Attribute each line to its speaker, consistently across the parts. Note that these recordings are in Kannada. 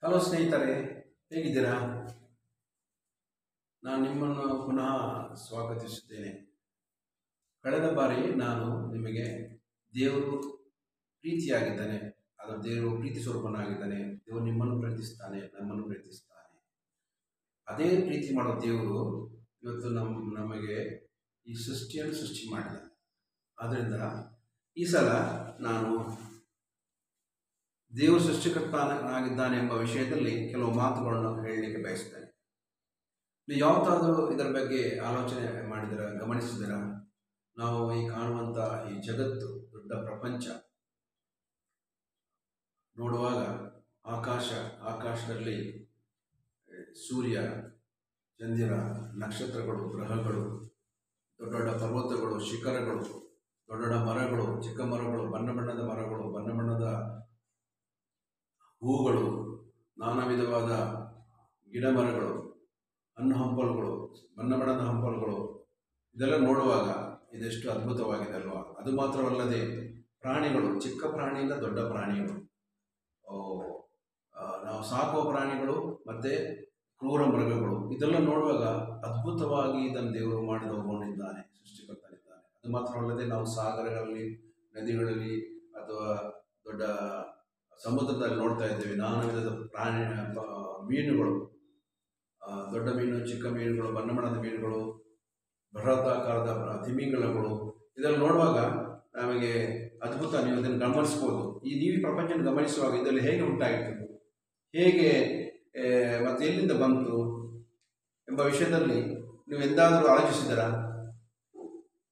Speaker 1: ಹಲೋ ಸ್ನೇಹಿತರೆ, ಹೇಗಿದ್ದೀರಾ? ನಾನು ನಿಮ್ಮನ್ನು ಪುನಃ ಸ್ವಾಗತಿಸುತ್ತೇನೆ. ಕಳೆದ ಬಾರಿ ನಾನು ನಿಮಗೆ ದೇವರು ಪ್ರೀತಿಯಾಗಿದ್ದಾನೆ, ಅದು ದೇವರು ಪ್ರೀತಿ ಸ್ವರೂಪನಾಗಿದ್ದಾನೆ, ದೇವರು ನಿಮ್ಮನ್ನು ಪ್ರೀತಿಸ್ತಾನೆ, ನಮ್ಮನ್ನು ಪ್ರೀತಿಸ್ತಾನೆ. ಅದೇ ಪ್ರೀತಿ ಮಾಡೋ ದೇವರು ಇವತ್ತು ನಮಗೆ ಈ ಸೃಷ್ಟಿಯನ್ನು ಸೃಷ್ಟಿ ಮಾಡಿದ. ಆದ್ದರಿಂದ ಈ ಸಲ ನಾನು ದೇವರು ಸೃಷ್ಟಿಕರ್ತನಾಗಿದ್ದಾನೆ ಎಂಬ ವಿಷಯದಲ್ಲಿ ಕೆಲವು ಮಾತುಗಳನ್ನು ಹೇಳಲಿಕ್ಕೆ ಬಯಸ್ತೇನೆ. ನೀವು ಯಾವತ್ತಾದರೂ ಇದರ ಬಗ್ಗೆ ಆಲೋಚನೆ ಮಾಡಿದಿರ, ಗಮನಿಸಿದಿರ? ನಾವು ಈ ಕಾಣುವಂಥ ಈ ಜಗತ್ತು, ದೊಡ್ಡ ಪ್ರಪಂಚ ನೋಡುವಾಗ ಆಕಾಶದಲ್ಲಿ ಸೂರ್ಯ, ಚಂದಿರ, ನಕ್ಷತ್ರಗಳು, ಗ್ರಹಗಳು, ದೊಡ್ಡ ದೊಡ್ಡ ಪರ್ವತಗಳು, ಶಿಖರಗಳು, ದೊಡ್ಡ ದೊಡ್ಡ ಮರಗಳು, ಚಿಕ್ಕ ಮರಗಳು, ಬಣ್ಣ ಬಣ್ಣದ ಮರಗಳು, ಬಣ್ಣ ಬಣ್ಣದ ಹೂಗಳು, ನಾನಾ ವಿಧವಾದ ಗಿಡ ಮರಗಳು, ಹಣ್ಣು ಹಂಪಲುಗಳು, ಬಣ್ಣ ಬಣ್ಣದ ಹಂಪಲುಗಳು, ಇದೆಲ್ಲ ನೋಡುವಾಗ ಇದೆಷ್ಟು ಅದ್ಭುತವಾಗಿದೆ ಅಲ್ವಾ? ಅದು ಮಾತ್ರವಲ್ಲದೆ ಪ್ರಾಣಿಗಳು, ಚಿಕ್ಕ ಪ್ರಾಣಿಯಿಂದ ದೊಡ್ಡ ಪ್ರಾಣಿಗಳು, ನಾವು ಸಾಕುವ ಪ್ರಾಣಿಗಳು ಮತ್ತು ಕ್ರೂರ ಮೃಗಗಳು, ಇದೆಲ್ಲ ನೋಡುವಾಗ ಅದ್ಭುತವಾಗಿ ಇದನ್ನು ದೇವರು ಮಾಡಿದ ಒಬ್ಬನಿದ್ದಾನೆ, ಸೃಷ್ಟಿಕರ್ತನಿದ್ದಾನೆ. ಅದು ಮಾತ್ರವಲ್ಲದೆ ನಾವು ಸಾಗರಗಳಲ್ಲಿ, ನದಿಗಳಲ್ಲಿ ಅಥವಾ ದೊಡ್ಡ ಸಮುದ್ರದಲ್ಲಿ ನೋಡ್ತಾ ಇದ್ದೇವೆ ನಾನಾ ವಿಧದ ಮೀನುಗಳು, ದೊಡ್ಡ ಮೀನು, ಚಿಕ್ಕ ಮೀನುಗಳು, ಬಣ್ಣ ಬಣ್ಣದ ಮೀನುಗಳು, ಬೃಹದಾಕಾರದ ತಿಮಿಂಗಲಗಳು, ಇದನ್ನು ನೋಡುವಾಗ ನಮಗೆ ಅದ್ಭುತ. ನೀವು ಇದನ್ನು ಗಮನಿಸ್ಬೋದು. ನೀವು ಪ್ರಪಂಚ ಗಮನಿಸುವಾಗ ಇದರಲ್ಲಿ ಹೇಗೆ ಉಂಟಾಯಿತು, ಹೇಗೆ ಮತ್ತು ಎಲ್ಲಿಂದ ಬಂತು ಎಂಬ ವಿಷಯದಲ್ಲಿ ನೀವು ಎಂದಾದರೂ ಆಲೋಚಿಸಿದರಾ?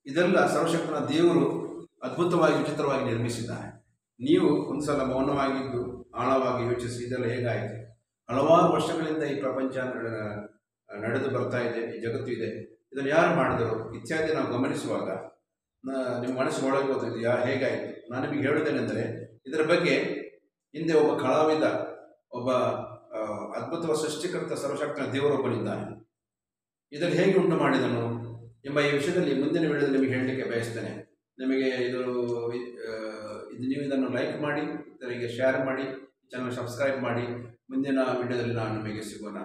Speaker 1: ಇದೆಲ್ಲ ಸರ್ವಶಕ್ತನ ದೇವರು ಅದ್ಭುತವಾಗಿ, ವಿಚಿತ್ರವಾಗಿ ನಿರ್ಮಿಸಿದ್ದಾನೆ. ನೀವು ಒಂದು ಸಲ ಮೌನವಾಗಿದ್ದು ಆಳವಾಗಿ ಯೋಚಿಸಿ, ಇದೆಲ್ಲ ಹೇಗಾಯಿತು? ಹಲವಾರು ವರ್ಷಗಳಿಂದ ಈ ಪ್ರಪಂಚ ನಡೆದು ಬರ್ತಾ ಇದೆ, ಈ ಜಗತ್ತು ಇದೆ, ಇದನ್ನು ಯಾರು ಮಾಡಿದರು ಇತ್ಯಾದಿ ನಾವು ಗಮನಿಸುವಾಗ ನಿಮ್ಮ ಮನಸ್ಸು ಒಳಗೋದು, ಇದು ಹೇಗಾಯಿತು? ನಾನು ನಿಮಗೆ ಹೇಳುವುದೇನೆಂದರೆ, ಇದರ ಬಗ್ಗೆ ಹಿಂದೆ ಒಬ್ಬ ಕಲಾವಿದ, ಒಬ್ಬ ಅದ್ಭುತವಾದ ಸೃಷ್ಟಿಕರ್ತ ಸರ್ವಶಕ್ತನ ದೇವರೊಬ್ಬನಿದ್ದಾನೆ. ಇದನ್ನು ಹೇಗೆ ಉಂಟು ಮಾಡಿದನು ಎಂಬ ಈ ವಿಷಯದಲ್ಲಿ ಮುಂದಿನ ವಿಡಿಯೋದಲ್ಲಿ ನಿಮಗೆ ಹೇಳಲಿಕ್ಕೆ ಬಯಸ್ತೇನೆ. ನಿಮಗೆ ನೀವು ಇದನ್ನು ಲೈಕ್ ಮಾಡಿ, ಇತರರಿಗೆ ಶೇರ್ ಮಾಡಿ, ಚಾನಲ್ ಸಬ್ಸ್ಕ್ರೈಬ್ ಮಾಡಿ. ಮುಂದಿನ ವಿಡಿಯೋದಲ್ಲಿ ನಾನು ನಿಮಗೆ ಸಿಗೋಣ.